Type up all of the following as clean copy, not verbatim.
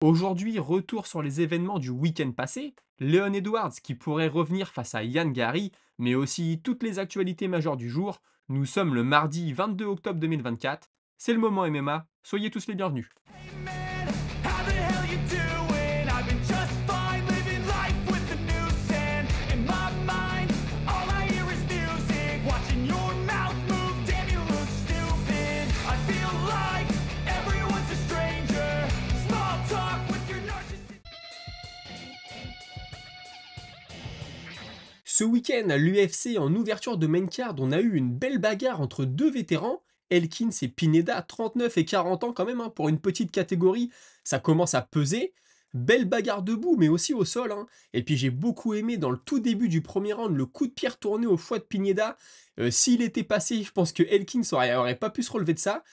Aujourd'hui, retour sur les événements du week-end passé, Leon Edwards qui pourrait revenir face à Yann Gary, mais aussi toutes les actualités majeures du jour. Nous sommes le mardi 22 octobre 2024, c'est le moment MMA, soyez tous les bienvenus. Man, how the hell you doing? I've been just fine living life with the noose and in my mind, all I hear is music. Watching your mouth move, damn you look stupid. I feel like everyone's a stranger. Small talk with your narcissist. Ce week-end à l'UFC en ouverture de main card, on a eu une belle bagarre entre deux vétérans, Elkins et Pineda, 39 et 40 ans quand même, hein, pour une petite catégorie, ça commence à peser. Belle bagarre debout, mais aussi au sol, hein. Et puis j'ai beaucoup aimé dans le tout début du premier round le coup de pierre tourné au foie de Pineda. S'il était passé, je pense que Elkins aurait pas pu se relever de ça.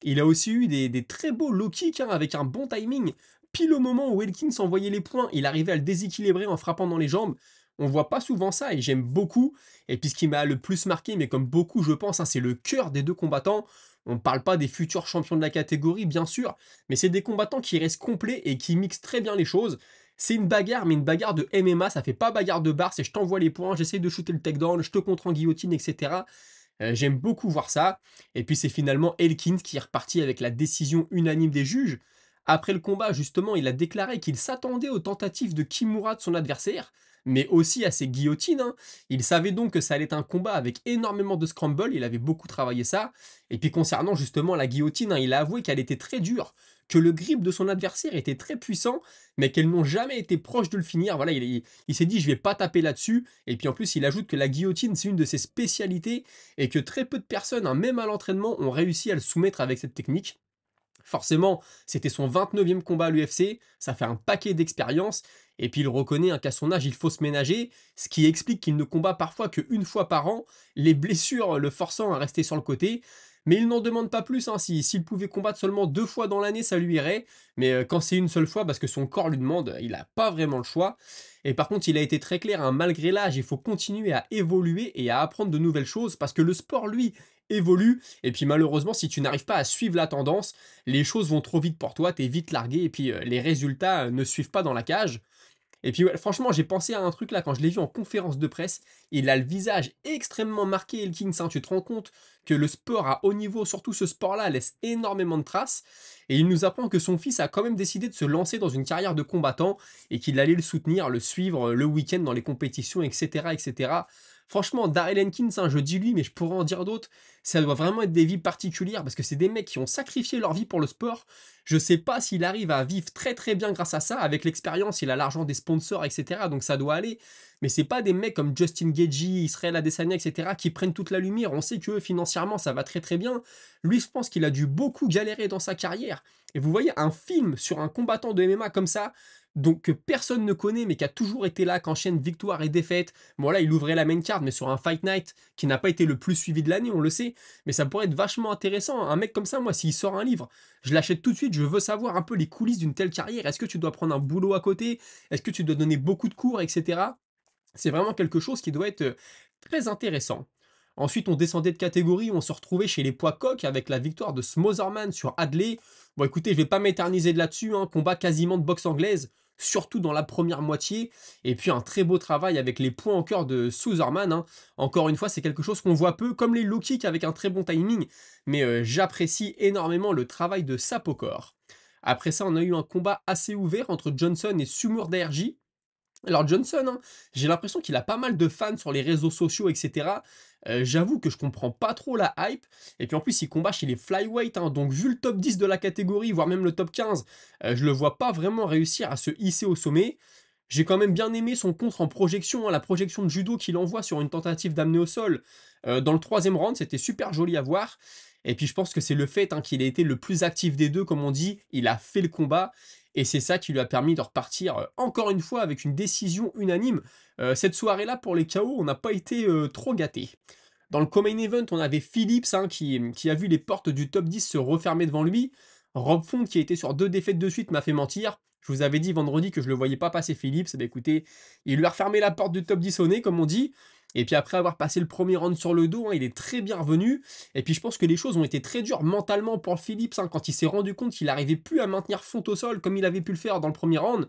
Il a aussi eu des très beaux low kicks, hein, avec un bon timing. Pile au moment où Elkins envoyait les points, il arrivait à le déséquilibrer en frappant dans les jambes. On voit pas souvent ça et j'aime beaucoup. Et puis ce qui m'a le plus marqué, mais comme beaucoup je pense, hein, c'est le cœur des deux combattants. On ne parle pas des futurs champions de la catégorie, bien sûr, mais c'est des combattants qui restent complets et qui mixent très bien les choses. C'est une bagarre, mais une bagarre de MMA, ça fait pas bagarre de bar, c'est je t'envoie les points, j'essaie de shooter le takedown, je te contre en guillotine, etc. J'aime beaucoup voir ça. Et puis c'est finalement Elkins qui est reparti avec la décision unanime des juges. Après le combat, justement, il a déclaré qu'il s'attendait aux tentatives de Kimura de son adversaire, mais aussi à ses guillotines, hein. Il savait donc que ça allait être un combat avec énormément de scramble, il avait beaucoup travaillé ça. Et puis concernant justement la guillotine, hein, il a avoué qu'elle était très dure, que le grip de son adversaire était très puissant, mais qu'elles n'ont jamais été proches de le finir. Voilà, il s'est dit je vais pas taper là-dessus. Et puis en plus, il ajoute que la guillotine, c'est une de ses spécialités et que très peu de personnes, hein, même à l'entraînement, ont réussi à le soumettre avec cette technique. Forcément, c'était son 29e combat à l'UFC, ça fait un paquet d'expérience, et puis il reconnaît, hein, qu'à son âge, il faut se ménager, ce qui explique qu'il ne combat parfois qu'une fois par an, les blessures le forçant à rester sur le côté. Mais il n'en demande pas plus, hein, s'il pouvait combattre seulement 2 fois dans l'année, ça lui irait. Mais quand c'est une seule fois, parce que son corps lui demande, il n'a pas vraiment le choix. Et par contre, il a été très clair, hein, malgré l'âge, il faut continuer à évoluer et à apprendre de nouvelles choses, parce que le sport, lui, évolue. Et puis malheureusement, si tu n'arrives pas à suivre la tendance, les choses vont trop vite pour toi, t'es vite largué et puis les résultats ne suivent pas dans la cage. Et puis ouais, franchement, j'ai pensé à un truc là quand je l'ai vu en conférence de presse. Il a le visage extrêmement marqué, Elkins, hein. Tu te rends compte que le sport à haut niveau, surtout ce sport-là, laisse énormément de traces. Et il nous apprend que son fils a quand même décidé de se lancer dans une carrière de combattant et qu'il allait le soutenir, le suivre le week-end dans les compétitions, etc., etc. Franchement, Darrell Elkins, hein, je dis lui, mais je pourrais en dire d'autres. Ça doit vraiment être des vies particulières parce que c'est des mecs qui ont sacrifié leur vie pour le sport. Je sais pas s'il arrive à vivre très très bien grâce à ça. Avec l'expérience, il a l'argent des sponsors, etc. Donc ça doit aller. Mais c'est pas des mecs comme Justin Gaethje, Israel Adesanya, etc. qui prennent toute la lumière. On sait que financièrement, ça va très très bien. Lui, je pense qu'il a dû beaucoup galérer dans sa carrière. Et vous voyez un film sur un combattant de MMA comme ça, donc que personne ne connaît, mais qui a toujours été là, qu'enchaîne victoire et défaite. Bon là, il ouvrait la main card, mais sur un Fight Night qui n'a pas été le plus suivi de l'année, on le sait. Mais ça pourrait être vachement intéressant. Un mec comme ça, moi, s'il sort un livre, je l'achète tout de suite, je veux savoir un peu les coulisses d'une telle carrière. Est-ce que tu dois prendre un boulot à côté? Est-ce que tu dois donner beaucoup de cours, etc. C'est vraiment quelque chose qui doit être très intéressant. Ensuite, on descendait de catégorie, on se retrouvait chez les poids coqs avec la victoire de Smotherman sur Adley. Bon, écoutez, je vais pas m'éterniser là-dessus, hein, combat quasiment de boxe anglaise, surtout dans la première moitié. Et puis un très beau travail avec les points en cœur de Sutherman, hein. Encore une fois, c'est quelque chose qu'on voit peu, comme les low kicks avec un très bon timing. Mais j'apprécie énormément le travail de Sapokor. Après ça, on a eu un combat assez ouvert entre Johnson et Sumur Daerji. Alors Johnson, hein, j'ai l'impression qu'il a pas mal de fans sur les réseaux sociaux, etc. J'avoue que je comprends pas trop la hype. Et puis en plus, il combat chez les flyweight, hein, donc vu le top 10 de la catégorie, voire même le top 15, je le vois pas vraiment réussir à se hisser au sommet. J'ai quand même bien aimé son contre en projection, hein, la projection de judo qu'il envoie sur une tentative d'amener au sol dans le troisième round, c'était super joli à voir. Et puis je pense que c'est le fait, hein, qu'il ait été le plus actif des deux, comme on dit, il a fait le combat. Et c'est ça qui lui a permis de repartir encore une fois avec une décision unanime. Cette soirée-là, pour les KO, on n'a pas été trop gâtés. Dans le co-main event, on avait Phillips, hein, qui a vu les portes du top 10 se refermer devant lui. Rob Font, qui a été sur 2 défaites de suite, m'a fait mentir. Je vous avais dit vendredi que je le voyais pas passer Phillips. Eh bien, écoutez, il lui a refermé la porte du top 10 au nez, comme on dit. Et puis après avoir passé le premier round sur le dos, hein, il est très bien revenu. Et puis je pense que les choses ont été très dures mentalement pour Phillips, hein, quand il s'est rendu compte qu'il n'arrivait plus à maintenir front au sol comme il avait pu le faire dans le premier round.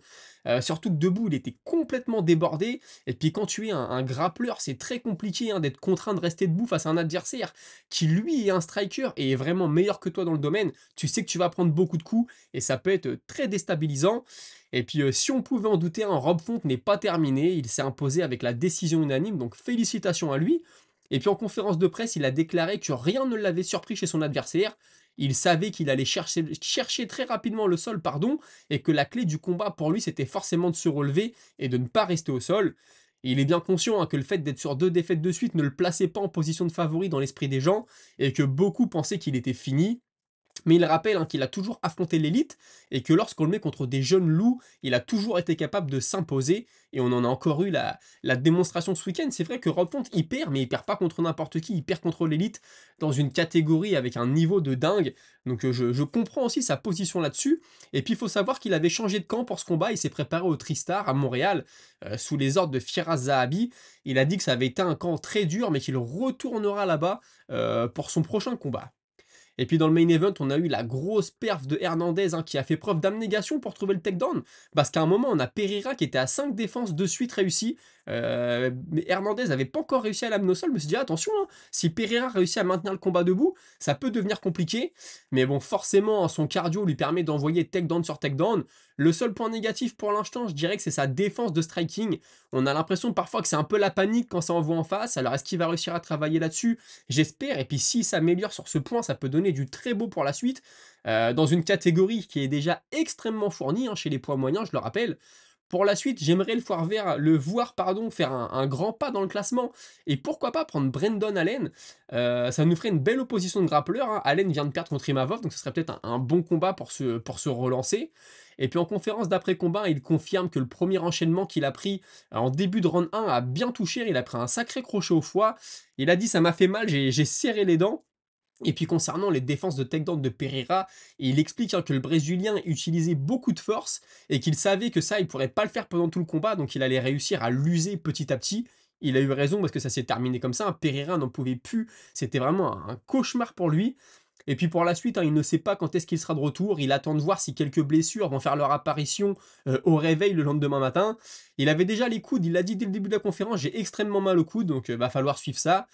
Surtout que debout, il était complètement débordé. Et puis quand tu es un grappleur, c'est très compliqué, hein, d'être contraint de rester debout face à un adversaire qui lui est un striker et est vraiment meilleur que toi dans le domaine. Tu sais que tu vas prendre beaucoup de coups et ça peut être très déstabilisant. Et puis si on pouvait en douter, hein, Rob Font n'est pas terminé. Il s'est imposé avec la décision unanime, donc félicitations à lui. Et puis en conférence de presse, il a déclaré que rien ne l'avait surpris chez son adversaire. Il savait qu'il allait chercher très rapidement le sol, pardon, et que la clé du combat pour lui, c'était forcément de se relever et de ne pas rester au sol. Et il est bien conscient, hein, que le fait d'être sur 2 défaites de suite ne le plaçait pas en position de favori dans l'esprit des gens, et que beaucoup pensaient qu'il était fini. Mais il rappelle, hein, qu'il a toujours affronté l'élite et que lorsqu'on le met contre des jeunes loups, il a toujours été capable de s'imposer et on en a encore eu la démonstration ce week-end. C'est vrai que Rob Font, il perd, mais il perd pas contre n'importe qui, il perd contre l'élite dans une catégorie avec un niveau de dingue. Donc je comprends aussi sa position là-dessus. Et puis il faut savoir qu'il avait changé de camp pour ce combat, il s'est préparé au Tristar à Montréal, sous les ordres de Firas Zahabi. Il a dit que ça avait été un camp très dur, mais qu'il retournera là-bas pour son prochain combat. Et puis dans le main event, on a eu la grosse perf de Hernandez, hein, qui a fait preuve d'abnégation pour trouver le takedown. Parce qu'à un moment, on a Pereira qui était à 5 défenses de suite réussies. Mais Hernandez n'avait pas encore réussi à l'amener au sol. Je me suis dit, attention, hein, si Pereira réussit à maintenir le combat debout, ça peut devenir compliqué. Mais bon, forcément, hein, son cardio lui permet d'envoyer takedown sur takedown. Le seul point négatif pour l'instant, je dirais que c'est sa défense de striking. On a l'impression parfois que c'est un peu la panique quand ça envoie en face. Alors est-ce qu'il va réussir à travailler là-dessus? J'espère. Et puis s'il s'améliore sur ce point, ça peut donner du très beau pour la suite. Dans une catégorie qui est déjà extrêmement fournie, hein, chez les poids moyens, je le rappelle. Pour la suite, j'aimerais le voir faire un grand pas dans le classement. Et pourquoi pas prendre Brendan Allen. Ça nous ferait une belle opposition de grappleurs, hein. Allen vient de perdre contre Imavov, donc ce serait peut-être un bon combat pour se relancer. Et puis en conférence d'après-combat, il confirme que le premier enchaînement qu'il a pris en début de round 1 a bien touché. Il a pris un sacré crochet au foie. Il a dit: ça m'a fait mal, j'ai serré les dents. Et puis concernant les défenses de takedown de Pereira, il explique, hein, que le Brésilien utilisait beaucoup de force et qu'il savait que ça, il pourrait pas le faire pendant tout le combat, donc il allait réussir à l'user petit à petit. Il a eu raison parce que ça s'est terminé comme ça, hein. Pereira n'en pouvait plus, c'était vraiment un cauchemar pour lui. Et puis pour la suite, hein, il ne sait pas quand est-ce qu'il sera de retour, il attend de voir si quelques blessures vont faire leur apparition au réveil le lendemain matin. Il avait déjà les coudes, il l'a dit dès le début de la conférence, j'ai extrêmement mal au coude, donc va falloir suivre ça.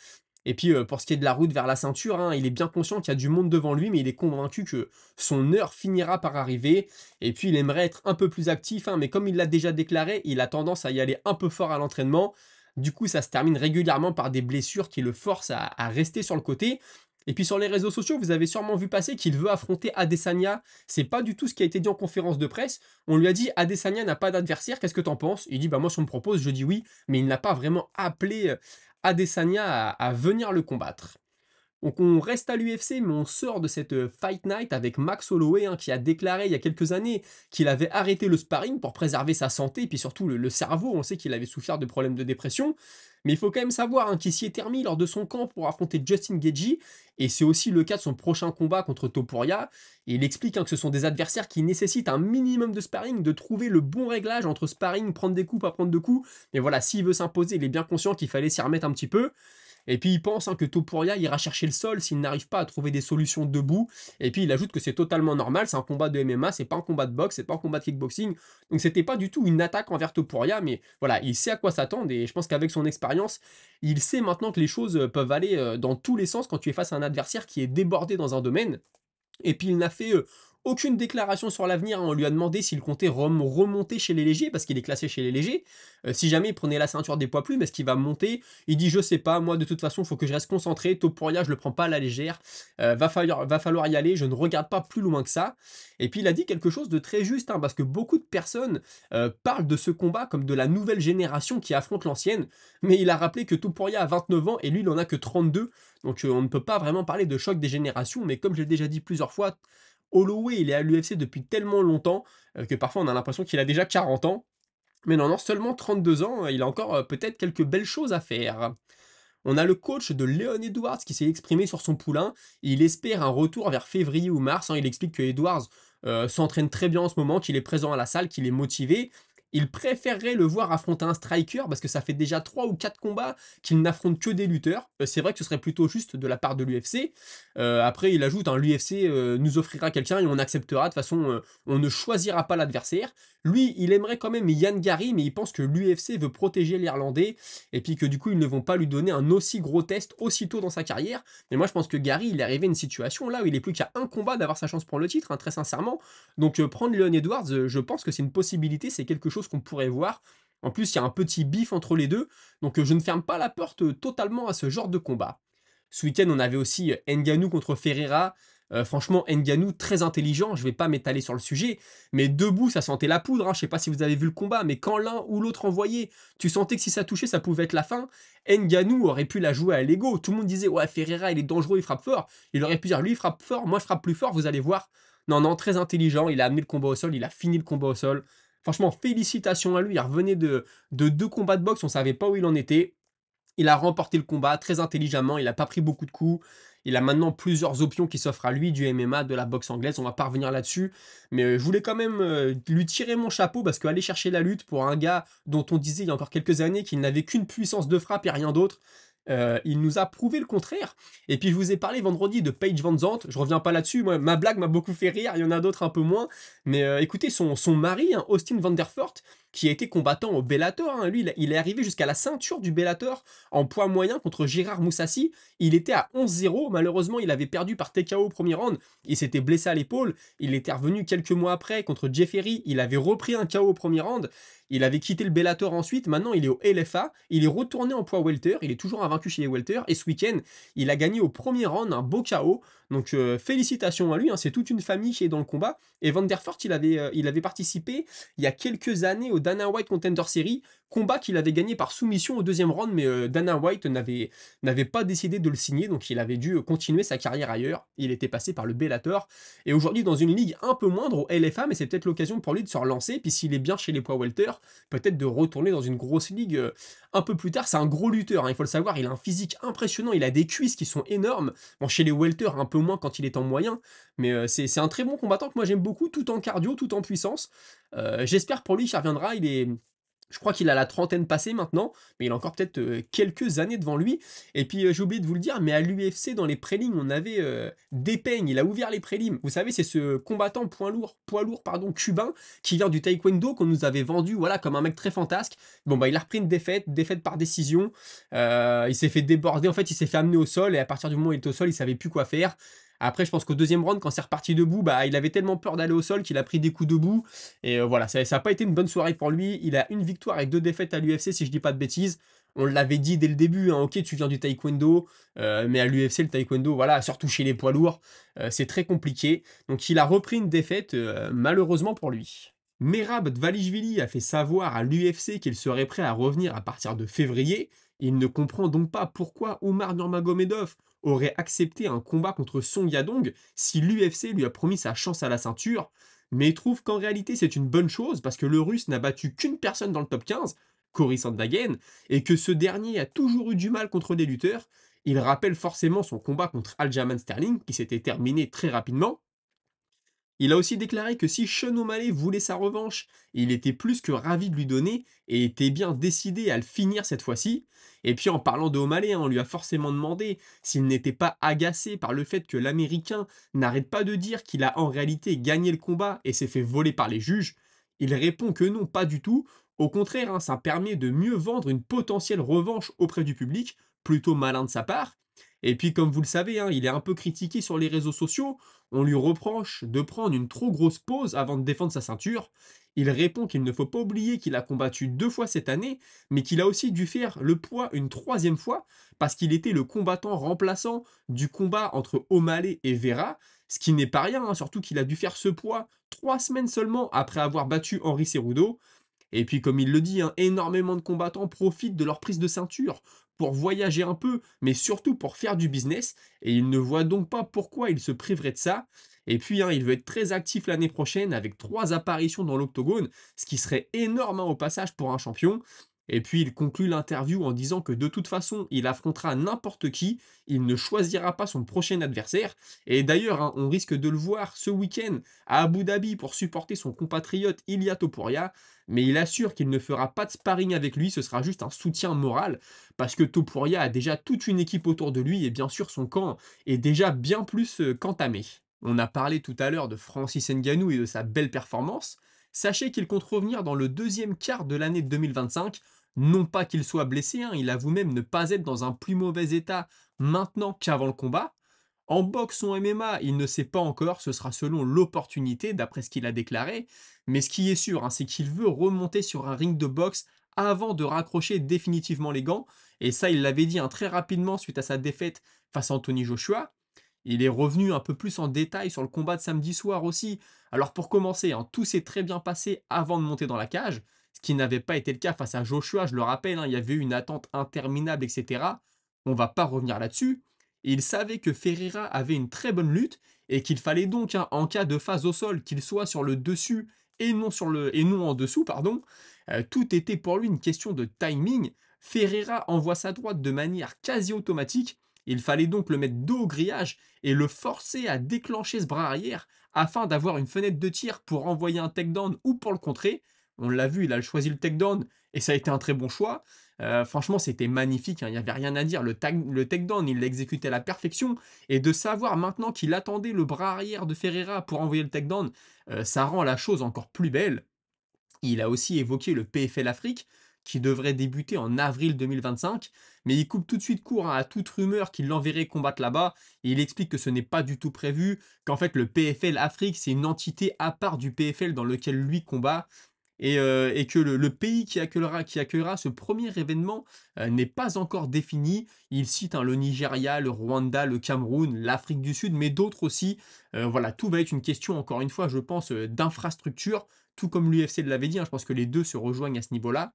Et puis, pour ce qui est de la route vers la ceinture, hein, il est bien conscient qu'il y a du monde devant lui, mais il est convaincu que son heure finira par arriver. Et puis, il aimerait être un peu plus actif, hein, mais comme il l'a déjà déclaré, il a tendance à y aller un peu fort à l'entraînement. Du coup, ça se termine régulièrement par des blessures qui le forcent à rester sur le côté. Et puis sur les réseaux sociaux, vous avez sûrement vu passer qu'il veut affronter Adesanya. C'est pas du tout ce qui a été dit en conférence de presse. On lui a dit: Adesanya n'a pas d'adversaire, qu'est-ce que t'en penses? Il dit: bah moi si on me propose, je dis oui, mais il n'a pas vraiment appelé Adesanya à venir le combattre. Donc on reste à l'UFC, mais on sort de cette Fight Night avec Max Holloway, hein, qui a déclaré il y a quelques années qu'il avait arrêté le sparring pour préserver sa santé et puis surtout le cerveau. On sait qu'il avait souffert de problèmes de dépression. Mais il faut quand même savoir, hein, qu'il s'y est remis lors de son camp pour affronter Justin Gaethje. Et c'est aussi le cas de son prochain combat contre Topuria. Et il explique, hein, que ce sont des adversaires qui nécessitent un minimum de sparring, de trouver le bon réglage entre sparring, prendre des coups, pas prendre de coups. Mais voilà, s'il veut s'imposer, il est bien conscient qu'il fallait s'y remettre un petit peu. Et puis il pense, hein, que Topuria ira chercher le sol s'il n'arrive pas à trouver des solutions debout. Et puis il ajoute que c'est totalement normal, c'est un combat de MMA, c'est pas un combat de boxe, c'est pas un combat de kickboxing. Donc c'était pas du tout une attaque envers Topuria, mais voilà, il sait à quoi s'attendre et je pense qu'avec son expérience, il sait maintenant que les choses peuvent aller dans tous les sens quand tu es face à un adversaire qui est débordé dans un domaine. Et puis il n'a fait aucune déclaration sur l'avenir, hein. On lui a demandé s'il comptait remonter chez les légers, parce qu'il est classé chez les légers. Si jamais il prenait la ceinture des poids plumes, est-ce qu'il va monter? Il dit: je sais pas, moi de toute façon, il faut que je reste concentré. Topuria, je le prends pas à la légère. Va falloir y aller, je ne regarde pas plus loin que ça. Et puis il a dit quelque chose de très juste, hein, parce que beaucoup de personnes parlent de ce combat comme de la nouvelle génération qui affronte l'ancienne. Mais il a rappelé que Topuria a 29 ans et lui, il en a que 32. Donc on ne peut pas vraiment parler de choc des générations, mais comme je l'ai déjà dit plusieurs fois, Holloway, il est à l'UFC depuis tellement longtemps que parfois on a l'impression qu'il a déjà 40 ans. Mais non, non, seulement 32 ans, il a encore peut-être quelques belles choses à faire. On a le coach de Leon Edwards qui s'est exprimé sur son poulain. Il espère un retour vers février ou mars, hein. Il explique que Edwards s'entraîne très bien en ce moment, qu'il est présent à la salle, qu'il est motivé. Il préférerait le voir affronter un striker parce que ça fait déjà 3 ou 4 combats qu'il n'affronte que des lutteurs. C'est vrai que ce serait plutôt juste de la part de l'UFC. Après il ajoute, hein: «L'UFC, nous offrira quelqu'un et on acceptera. De toute façon, on ne choisira pas l'adversaire». Lui, il aimerait quand même Ian Gary, mais il pense que l'UFC veut protéger l'Irlandais et puis que du coup, ils ne vont pas lui donner un aussi gros test aussitôt dans sa carrière. Mais moi, je pense que Gary, il est arrivé à une situation là où il est plus qu'à un combat d'avoir sa chance pour le titre, hein, très sincèrement. Donc prendre Leon Edwards, je pense que c'est une possibilité, c'est quelque chose qu'on pourrait voir. En plus, il y a un petit bif entre les deux, donc je ne ferme pas la porte totalement à ce genre de combat. Ce week-end, on avait aussi Ngannou contre Ferreira. Franchement, Ngannou, très intelligent, je vais pas m'étaler sur le sujet, mais debout, ça sentait la poudre, hein. Je sais pas si vous avez vu le combat, mais quand l'un ou l'autre envoyait, tu sentais que si ça touchait, ça pouvait être la fin. Ngannou aurait pu la jouer à l'ego. Tout le monde disait, ouais, Ferreira, il est dangereux, il frappe fort. Il aurait pu dire, lui, il frappe fort, moi, je frappe plus fort, vous allez voir. Non, non, très intelligent, il a amené le combat au sol, il a fini le combat au sol. Franchement, félicitations à lui, il revenait de 2 combats de boxe, on savait pas où il en était. Il a remporté le combat très intelligemment, il a pas pris beaucoup de coups. Il a maintenant plusieurs options qui s'offrent à lui, du MMA, de la boxe anglaise, on va pas revenir là-dessus. Mais je voulais quand même lui tirer mon chapeau parce qu'aller chercher la lutte pour un gars dont on disait il y a encore quelques années qu'il n'avait qu'une puissance de frappe et rien d'autre, il nous a prouvé le contraire. Et puis je vous ai parlé vendredi de Paige Van Zandt, je reviens pas là-dessus, moi, ma blague m'a beaucoup fait rire, il y en a d'autres un peu moins. Mais écoutez, son mari, hein, Austin Vanderfort, qui a été combattant au Bellator, hein, lui, il est arrivé jusqu'à la ceinture du Bellator en poids moyen contre Gérard Moussassi. Il était à 11-0, malheureusement, il avait perdu par TKO au premier round. Il s'était blessé à l'épaule. Il était revenu quelques mois après contre Jeffery. Il avait repris un KO au premier round. Il avait quitté le Bellator ensuite. Maintenant, il est au LFA. Il est retourné en poids welter. Il est toujours invaincu chez les welter. Et ce week-end, il a gagné au premier round un beau KO. Donc, félicitations à lui, hein. C'est toute une famille qui est dans le combat. Et Vanderfort, il avait participé il y a quelques années au Dana White Contender Series, combat qu'il avait gagné par soumission au deuxième round, mais Dana White n'avait pas décidé de le signer, donc il avait dû continuer sa carrière ailleurs. Il était passé par le Bellator, et aujourd'hui dans une ligue un peu moindre au LFA, mais c'est peut-être l'occasion pour lui de se relancer, puis s'il est bien chez les poids welter, peut-être de retourner dans une grosse ligue un peu plus tard. C'est un gros lutteur, hein, il faut le savoir, il a un physique impressionnant, il a des cuisses qui sont énormes. Bon, chez les welter, un peu moins quand il est en moyen, mais c'est un très bon combattant que moi j'aime beaucoup, tout en cardio, tout en puissance. J'espère pour lui qu'il reviendra. Je crois qu'il a la trentaine passée maintenant, mais il a encore peut-être quelques années devant lui. Et puis j'ai oublié de vous le dire, mais à l'UFC, dans les prélims, on avait Depeng, il a ouvert les prélims. Vous savez, c'est ce combattant poids lourd pardon, cubain, qui vient du taekwondo, qu'on nous avait vendu voilà, comme un mec très fantasque. Bon, bah il a repris une défaite par décision. Il s'est fait déborder, en fait, il s'est fait amener au sol, et à partir du moment où il était au sol, il savait plus quoi faire. Après, je pense qu'au deuxième round, quand c'est reparti debout, bah, il avait tellement peur d'aller au sol qu'il a pris des coups debout. Et voilà, ça a pas été une bonne soirée pour lui. Il a une victoire et 2 défaites à l'UFC, si je dis pas de bêtises. On l'avait dit dès le début, hein, ok, tu viens du taekwondo, mais à l'UFC, le taekwondo, voilà, surtout chez les poids lourds, c'est très compliqué. Donc il a repris une défaite, malheureusement pour lui. Merab Dvalishvili a fait savoir à l'UFC qu'il serait prêt à revenir à partir de février. Il ne comprend donc pas pourquoi Omar Nurmagomedov aurait accepté un combat contre Song Yadong si l'UFC lui a promis sa chance à la ceinture, mais il trouve qu'en réalité c'est une bonne chose parce que le Russe n'a battu qu'une personne dans le top 15, Cory Sandhagen, et que ce dernier a toujours eu du mal contre des lutteurs. Il rappelle forcément son combat contre Aljamain Sterling, qui s'était terminé très rapidement. Il a aussi déclaré que si Sean O'Malley voulait sa revanche, il était plus que ravi de lui donner et était bien décidé à le finir cette fois-ci. Et puis en parlant de O'Malley, hein, on lui a forcément demandé s'il n'était pas agacé par le fait que l'Américain n'arrête pas de dire qu'il a en réalité gagné le combat et s'est fait voler par les juges. Il répond que non, pas du tout. Au contraire, hein, ça permet de mieux vendre une potentielle revanche auprès du public, plutôt malin de sa part. Et puis comme vous le savez, hein, il est un peu critiqué sur les réseaux sociaux. On lui reproche de prendre une trop grosse pause avant de défendre sa ceinture. Il répond qu'il ne faut pas oublier qu'il a combattu 2 fois cette année, mais qu'il a aussi dû faire le poids une 3e fois, parce qu'il était le combattant remplaçant du combat entre O'Malley et Vera, ce qui n'est pas rien, hein, surtout qu'il a dû faire ce poids 3 semaines seulement après avoir battu Henry Cerudo. Et puis comme il le dit, hein, énormément de combattants profitent de leur prise de ceinture pour voyager un peu, mais surtout pour faire du business, et il ne voit donc pas pourquoi il se priverait de ça. Et puis hein, il veut être très actif l'année prochaine avec 3 apparitions dans l'octogone, ce qui serait énorme hein, au passage pour un champion. Et puis il conclut l'interview en disant que de toute façon, il affrontera n'importe qui, il ne choisira pas son prochain adversaire. Et d'ailleurs, hein, on risque de le voir ce week-end à Abu Dhabi pour supporter son compatriote Ilia Topuria, mais il assure qu'il ne fera pas de sparring avec lui, ce sera juste un soutien moral, parce que Topuria a déjà toute une équipe autour de lui, et bien sûr son camp est déjà bien plus qu'entamé. On a parlé tout à l'heure de Francis Ngannou et de sa belle performance. Sachez qu'il compte revenir dans le deuxième quart de l'année 2025. Non pas qu'il soit blessé, hein, il avoue même ne pas être dans un plus mauvais état maintenant qu'avant le combat. En boxe ou en MMA, il ne sait pas encore, ce sera selon l'opportunité, d'après ce qu'il a déclaré. Mais ce qui est sûr, hein, c'est qu'il veut remonter sur un ring de boxe avant de raccrocher définitivement les gants. Et ça, il l'avait dit, hein, très rapidement suite à sa défaite face à Anthony Joshua. Il est revenu un peu plus en détail sur le combat de samedi soir aussi. Alors pour commencer, hein, tout s'est très bien passé avant de monter dans la cage, ce qui n'avait pas été le cas face à Joshua, je le rappelle, hein, il y avait eu une attente interminable, etc. On va pas revenir là-dessus. Il savait que Ferreira avait une très bonne lutte et qu'il fallait donc, hein, en cas de phase au sol, qu'il soit sur le dessus et non en dessous, pardon. Tout était pour lui une question de timing. Ferreira envoie sa droite de manière quasi automatique. Il fallait donc le mettre dos au grillage et le forcer à déclencher ce bras arrière afin d'avoir une fenêtre de tir pour envoyer un takedown ou pour le contrer. On l'a vu, il a choisi le takedown et ça a été un très bon choix. Franchement, c'était magnifique, hein, il n'y avait rien à dire. Le takedown, il l'a exécuté à la perfection. Et de savoir maintenant qu'il attendait le bras arrière de Ferreira pour envoyer le takedown, ça rend la chose encore plus belle. Il a aussi évoqué le PFL Afrique, qui devrait débuter en avril 2025, mais il coupe tout de suite court, hein, à toute rumeur qu'il l'enverrait combattre là-bas, et il explique que ce n'est pas du tout prévu, qu'en fait le PFL Afrique c'est une entité à part du PFL dans lequel lui combat, et que le pays qui accueillera ce premier événement n'est pas encore défini. Il cite, hein, le Nigeria, le Rwanda, le Cameroun, l'Afrique du Sud, mais d'autres aussi. Voilà, tout va être une question, encore une fois, je pense, d'infrastructure, tout comme l'UFC l'avait dit, hein, je pense que les deux se rejoignent à ce niveau-là.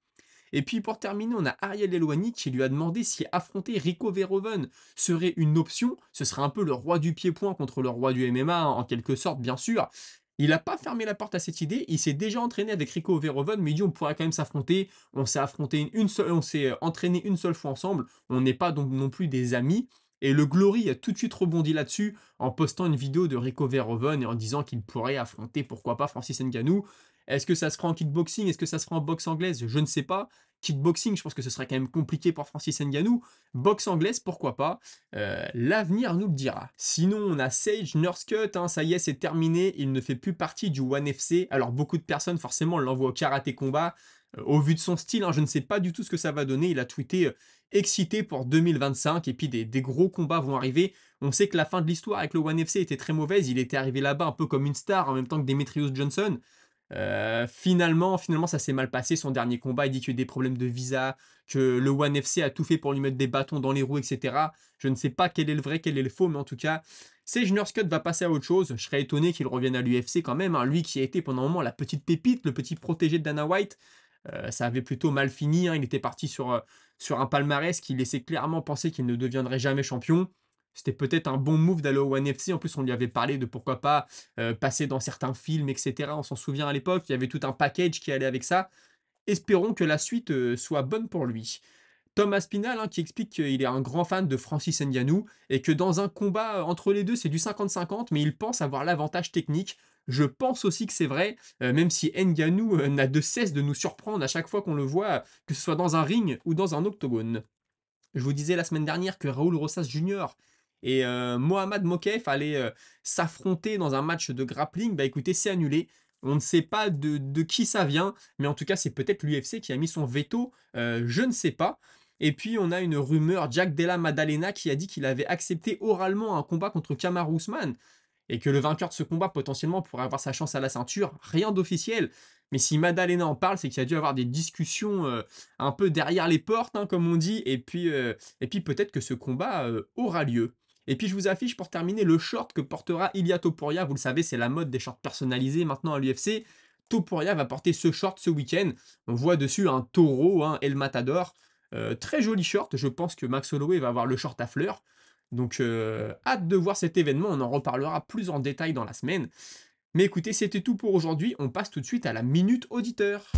Et puis pour terminer, on a Ariel Helwani qui lui a demandé si affronter Rico Verhoeven serait une option. Ce serait un peu le roi du pied-point contre le roi du MMA, hein, en quelque sorte, bien sûr. Il n'a pas fermé la porte à cette idée, il s'est déjà entraîné avec Rico Verhoeven, mais il dit on pourrait quand même s'affronter. On s'est entraîné une seule fois ensemble, on n'est pas donc non plus des amis. Et le Glory a tout de suite rebondi là-dessus en postant une vidéo de Rico Verhoeven et en disant qu'il pourrait affronter, pourquoi pas, Francis Ngannou. Est-ce que ça se fera en kickboxing? Est-ce que ça se fera en boxe anglaise? Je ne sais pas. Kickboxing, je pense que ce serait quand même compliqué pour Francis Ngannou. Boxe anglaise, pourquoi pas? L'avenir nous le dira. Sinon, on a Sage Northcutt, hein, ça y est, c'est terminé. Il ne fait plus partie du ONE FC. Alors, beaucoup de personnes, forcément, l'envoient au karaté combat. Au vu de son style, hein, je ne sais pas du tout ce que ça va donner. Il a tweeté excité pour 2025 et puis des gros combats vont arriver. On sait que la fin de l'histoire avec le ONE FC était très mauvaise. Il était arrivé là-bas un peu comme une star en même temps que Demetrius Johnson. Finalement, ça s'est mal passé. Son dernier combat, il dit qu'il y a eu des problèmes de visa, que le ONE FC a tout fait pour lui mettre des bâtons dans les roues, etc. Je ne sais pas quel est le vrai, quel est le faux, mais en tout cas, Sage Northcutt va passer à autre chose. Je serais étonné qu'il revienne à l'UFC quand même, hein. Lui qui a été pendant un moment la petite pépite, le petit protégé de Dana White. Ça avait plutôt mal fini, hein. Il était parti sur un palmarès qui laissait clairement penser qu'il ne deviendrait jamais champion. C'était peut-être un bon move d'aller au ONE FC. En plus, on lui avait parlé de pourquoi pas passer dans certains films, etc. On s'en souvient à l'époque, il y avait tout un package qui allait avec ça. Espérons que la suite soit bonne pour lui. Thomas Pinal, hein, qui explique qu'il est un grand fan de Francis Ngannou et que dans un combat entre les deux, c'est du 50-50, mais il pense avoir l'avantage technique. Je pense aussi que c'est vrai, même si Ngannou n'a de cesse de nous surprendre à chaque fois qu'on le voit, que ce soit dans un ring ou dans un octogone. Je vous disais la semaine dernière que Raoul Rosas Jr. et Mohamed Mokaev allaient s'affronter dans un match de grappling. Bah écoutez, c'est annulé. On ne sait pas de qui ça vient, mais en tout cas, c'est peut-être l'UFC qui a mis son veto, je ne sais pas. Et puis, on a une rumeur, Jack Della Maddalena qui a dit qu'il avait accepté oralement un combat contre Kamaru Usman et que le vainqueur de ce combat potentiellement pourrait avoir sa chance à la ceinture. Rien d'officiel, mais si Maddalena en parle, c'est qu'il y a dû avoir des discussions un peu derrière les portes, hein, comme on dit, et puis peut-être que ce combat aura lieu. Et puis je vous affiche pour terminer le short que portera Ilia Topuria. Vous le savez, c'est la mode des shorts personnalisés maintenant à l'UFC. Topuria va porter ce short ce week-end. On voit dessus un taureau, hein, El Matador. Très joli short. Je pense que Max Holloway va avoir le short à fleurs. Donc hâte de voir cet événement. On en reparlera plus en détail dans la semaine. Mais écoutez, c'était tout pour aujourd'hui. On passe tout de suite à la minute auditeur.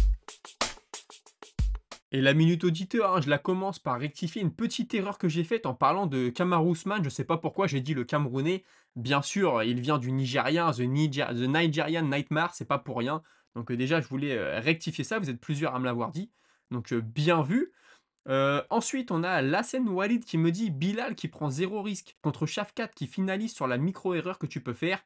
Et la minute auditeur, hein, je la commence par rectifier une petite erreur que j'ai faite en parlant de Kamaru Usman. Je sais pas pourquoi j'ai dit le Camerounais. Bien sûr, il vient du Nigérien, The Nigerian Nightmare, c'est pas pour rien. Donc déjà, je voulais rectifier ça. Vous êtes plusieurs à me l'avoir dit. Donc bien vu. Ensuite, on a Lassen Walid qui me dit Bilal qui prend zéro risque contre Shafkat qui finalise sur la micro-erreur que tu peux faire.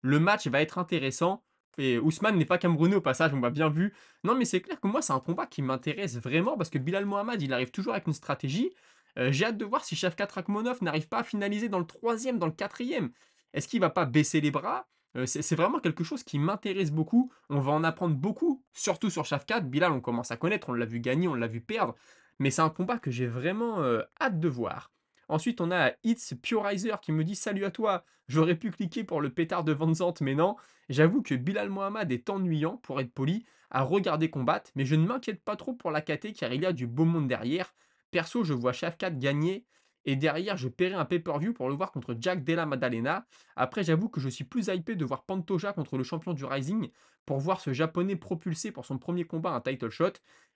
Le match va être intéressant et Ousmane n'est pas camerounais au passage, on m'a bien vu. Non, mais c'est clair que moi, c'est un combat qui m'intéresse vraiment parce que Bilal Mohamed, il arrive toujours avec une stratégie. J'ai hâte de voir si Shavkat Rakhmonov n'arrive pas à finaliser dans le troisième, dans le quatrième. Est-ce qu'il va pas baisser les bras? C'est vraiment quelque chose qui m'intéresse beaucoup. On va en apprendre beaucoup, surtout sur Shavkat. Bilal, on commence à connaître, on l'a vu gagner, on l'a vu perdre. Mais c'est un combat que j'ai vraiment hâte de voir. Ensuite, on a It's Purizer qui me dit salut à toi. J'aurais pu cliquer pour le pétard de Van Zandt, mais non. J'avoue que Bilal Mohamed est ennuyant, pour être poli, à regarder combattre, mais je ne m'inquiète pas trop pour la KT car il y a du beau monde derrière. Perso, je vois Shafkat gagner et derrière, je paierai un pay-per-view pour le voir contre Jack Della Maddalena. Après, j'avoue que je suis plus hypé de voir Pantoja contre le champion du Rising pour voir ce japonais propulsé pour son premier combat un title shot.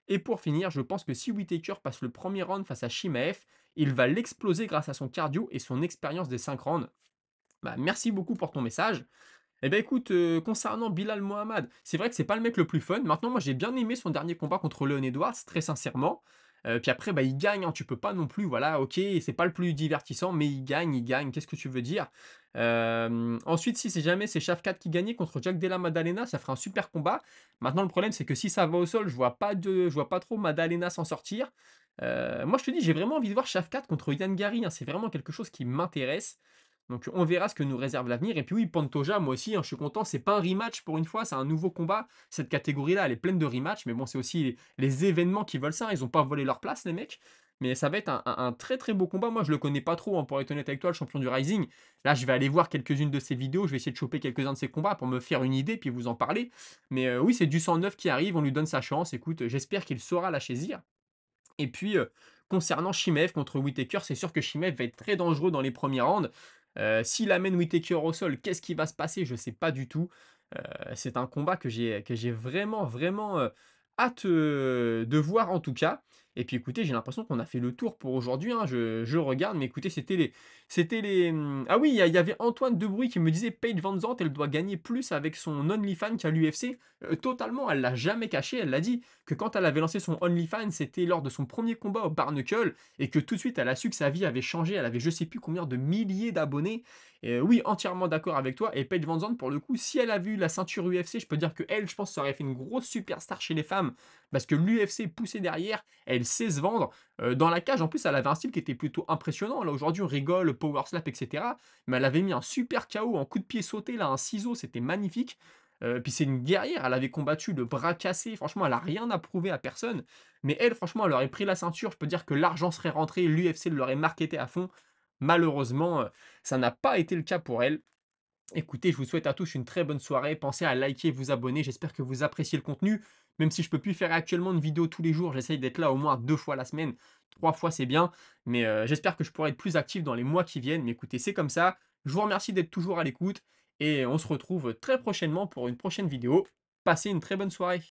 Et pour finir, je pense que si Whittaker passe le premier round face à Shimaev, il va l'exploser grâce à son cardio et son expérience des 5 rounds. Bah, merci beaucoup pour ton message. Eh ben écoute, concernant Bilal Mohamed, c'est vrai que c'est pas le mec le plus fun. Maintenant, moi, j'ai bien aimé son dernier combat contre Leon Edwards, très sincèrement. Puis après, bah, il gagne, hein, tu peux pas non plus, voilà, OK, c'est pas le plus divertissant, mais il gagne, qu'est-ce que tu veux dire? Ensuite, si c'est jamais c'est Shafkat qui gagnait contre Jack Della Maddalena, ça ferait un super combat. Maintenant, le problème, c'est que si ça va au sol, je vois pas trop Maddalena s'en sortir. Moi, je te dis, j'ai vraiment envie de voir Shafkat contre Yann Gary, hein, c'est vraiment quelque chose qui m'intéresse. Donc on verra ce que nous réserve l'avenir. Et puis oui, Pantoja, moi aussi, hein, je suis content. C'est pas un rematch pour une fois, c'est un nouveau combat. Cette catégorie-là, elle est pleine de rematchs. Mais bon, c'est aussi les événements qui veulent ça. Ils ont pas volé leur place, les mecs. Mais ça va être un très très beau combat. Moi, je le connais pas trop, hein, pour être honnête avec toi, le champion du Rising. Là, je vais aller voir quelques-unes de ses vidéos. Je vais essayer de choper quelques-uns de ses combats pour me faire une idée, puis vous en parler. Mais oui, c'est du 109 qui arrive. On lui donne sa chance. Écoute, j'espère qu'il saura la saisir. Et puis, concernant Chimev contre Whittaker, c'est sûr que Chimev va être très dangereux dans les premiers rounds. S'il amène Whittaker au sol, qu'est-ce qui va se passer? Je ne sais pas du tout. C'est un combat que j'ai vraiment, vraiment, hâte, de voir en tout cas. Et puis écoutez, j'ai l'impression qu'on a fait le tour pour aujourd'hui, hein. Je regarde, mais écoutez, ah oui, il y avait Antoine Debrouille qui me disait: «Paige Van Zandt, elle doit gagner plus avec son OnlyFans qu'à l'UFC». Totalement, elle l'a jamais caché, elle l'a dit que quand elle avait lancé son OnlyFans, c'était lors de son premier combat au Barnacle et que tout de suite elle a su que sa vie avait changé. Elle avait je sais plus combien de milliers d'abonnés. Et oui, entièrement d'accord avec toi. Et Paige Van Zandt, pour le coup, si elle a vu la ceinture UFC, je peux dire que elle, je pense, ça aurait fait une grosse superstar chez les femmes parce que l'UFC poussait derrière, elle sait se vendre. Dans la cage, en plus, elle avait un style qui était plutôt impressionnant. Là, aujourd'hui, on rigole, power slap, etc. Mais elle avait mis un super KO en coup de pied sauté, là, un ciseau, c'était magnifique. Puis c'est une guerrière, elle avait combattu le bras cassé, franchement, elle a rien à prouver à personne. Mais elle, franchement, elle aurait pris la ceinture, je peux dire que l'argent serait rentré, l'UFC l'aurait marketé à fond. Malheureusement, ça n'a pas été le cas pour elle. Écoutez, je vous souhaite à tous une très bonne soirée. Pensez à liker, vous abonner. J'espère que vous appréciez le contenu. Même si je peux plus faire actuellement une vidéo tous les jours, j'essaye d'être là au moins 2 fois la semaine. 3 fois, c'est bien. Mais j'espère que je pourrai être plus actif dans les mois qui viennent. Mais écoutez, c'est comme ça. Je vous remercie d'être toujours à l'écoute. Et on se retrouve très prochainement pour une prochaine vidéo. Passez une très bonne soirée.